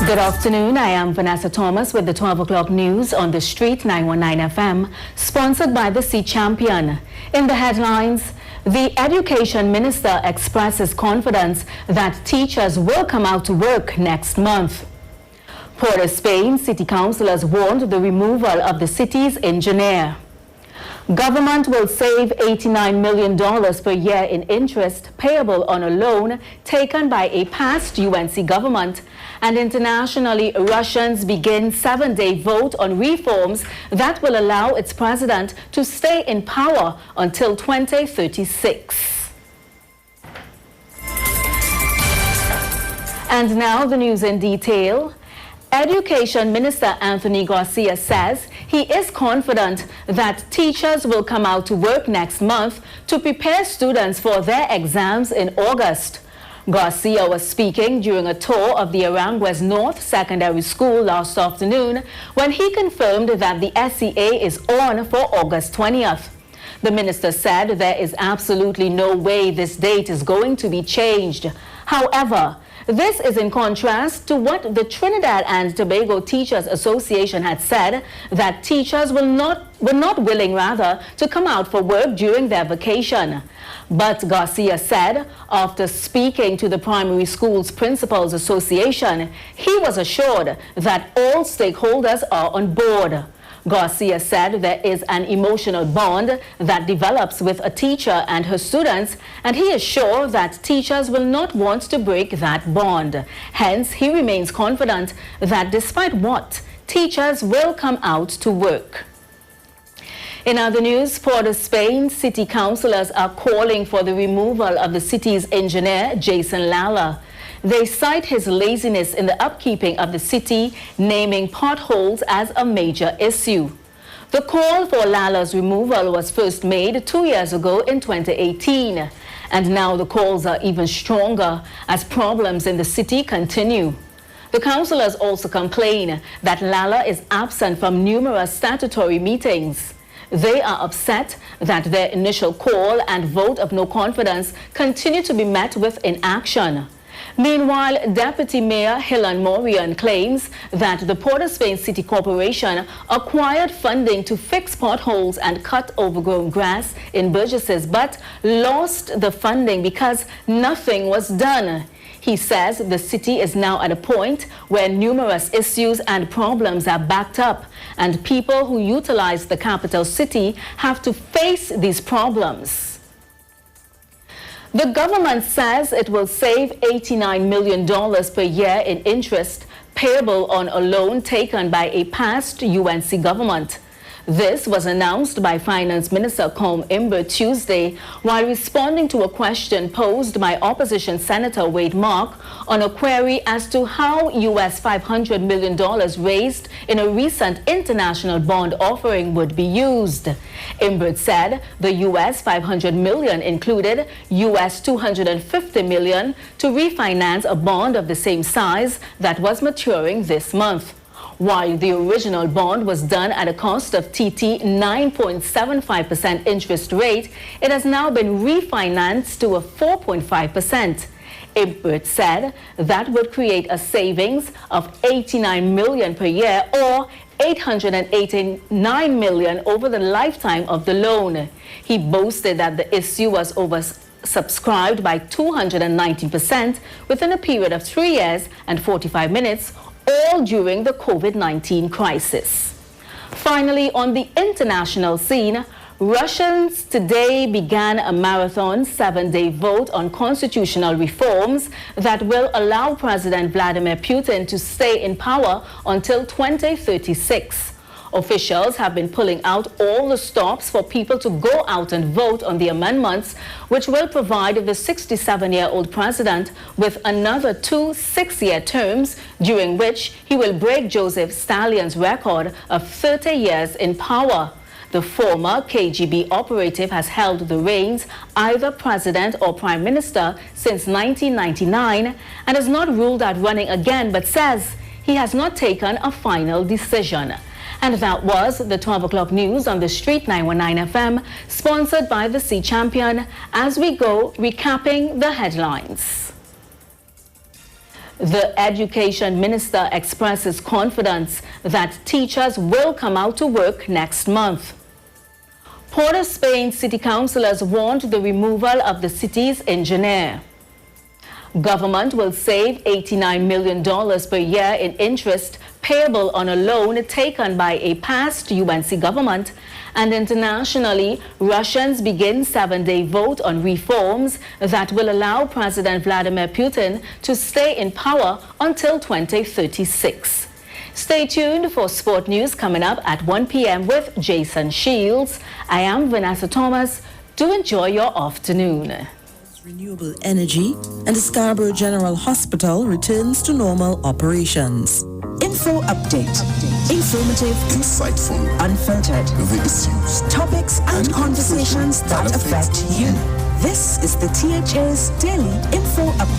Good afternoon. I am Vanessa Thomas with the 12 o'clock news on the Street 919 FM, sponsored by the Sea Champion. In the headlines, the Education Minister expresses confidence that teachers will come out to work next month. Port of Spain city councillors warned the removal of the city's engineer. Government will save $89 million per year in interest payable on a loan taken by a past UNC government. And internationally, Russians begin 7-day vote on reforms that will allow its president to stay in power until 2036. And now the news in detail. Education Minister Anthony Garcia says he is confident that teachers will come out to work next month to prepare students for their exams in August. Garcia was speaking during a tour of the Aranguez North Secondary School last afternoon when he confirmed that the SEA is on for August 20th. The minister said there is absolutely no way this date is going to be changed. However, this is in contrast to what the Trinidad and Tobago Teachers Association had said, that teachers were not willing to come out for work during their vacation. But Garcia said, after speaking to the Primary Schools Principals Association, he was assured that all stakeholders are on board. Garcia said there is an emotional bond that develops with a teacher and her students, and he is sure that teachers will not want to break that bond. Hence, he remains confident that despite what, teachers will come out to work. In other news, Port of Spain city councillors are calling for the removal of the city's engineer, Jason Lalas. They cite his laziness in the upkeeping of the city, naming potholes as a major issue. The call for Lalas' removal was first made 2 years ago in 2018. And now the calls are even stronger as problems in the city continue. The councillors also complain that Lalas is absent from numerous statutory meetings. They are upset that their initial call and vote of no confidence continue to be met with inaction. Meanwhile, Deputy Mayor Helen Morian claims that the Port of Spain City Corporation acquired funding to fix potholes and cut overgrown grass in Burgesses, but lost the funding because nothing was done. He says the city is now at a point where numerous issues and problems are backed up, and people who utilize the capital city have to face these problems. The government says it will save $89 million per year in interest payable on a loan taken by a past UNC government. This was announced by Finance Minister Iwer Tuesday while responding to a question posed by opposition Senator Wade Mark on a query as to how US $500 million raised in a recent international bond offering would be used. Iwer said the US $500 million included US $250 million to refinance a bond of the same size that was maturing this month. While the original bond was done at a cost of TT 9.75% interest rate, it has now been refinanced to a 4.5%. Iwer said that would create a savings of $89 million per year or $889 million over the lifetime of the loan. He boasted that the issue was oversubscribed by 290% within a period of 3 years and 45 minutes, all during the COVID-19 crisis. Finally, on the international scene, Russians today began a marathon 7-day vote on constitutional reforms that will allow President Vladimir Putin to stay in power until 2036. Officials have been pulling out all the stops for people to go out and vote on the amendments, which will provide the 67-year-old president with another 2 6-year terms, during which he will break Joseph Stalin's record of 30 years in power. The former KGB operative has held the reins, either president or prime minister, since 1999 and has not ruled out running again, but says he has not taken a final decision. And that was the 12 o'clock news on the Street 919 FM, sponsored by the Sea Champion, as we go recapping the headlines. The Education Minister expresses confidence that teachers will come out to work next month. Port of Spain city councillors want the removal of the city's engineer. Government will save $89 million per year in interest payable on a loan taken by a past UNC government. And internationally, Russians begin 7-day vote on reforms that will allow President Vladimir Putin to stay in power until 2036. Stay tuned for sport news coming up at 1 p.m. with Jason Shields. I am Vanessa Thomas. Do enjoy your afternoon. Renewable energy, and the Scarborough General Hospital returns to normal operations. Info update. Informative, insightful, unfiltered. The issues, topics and conversations that affect you. This is the THA's Daily Info Update.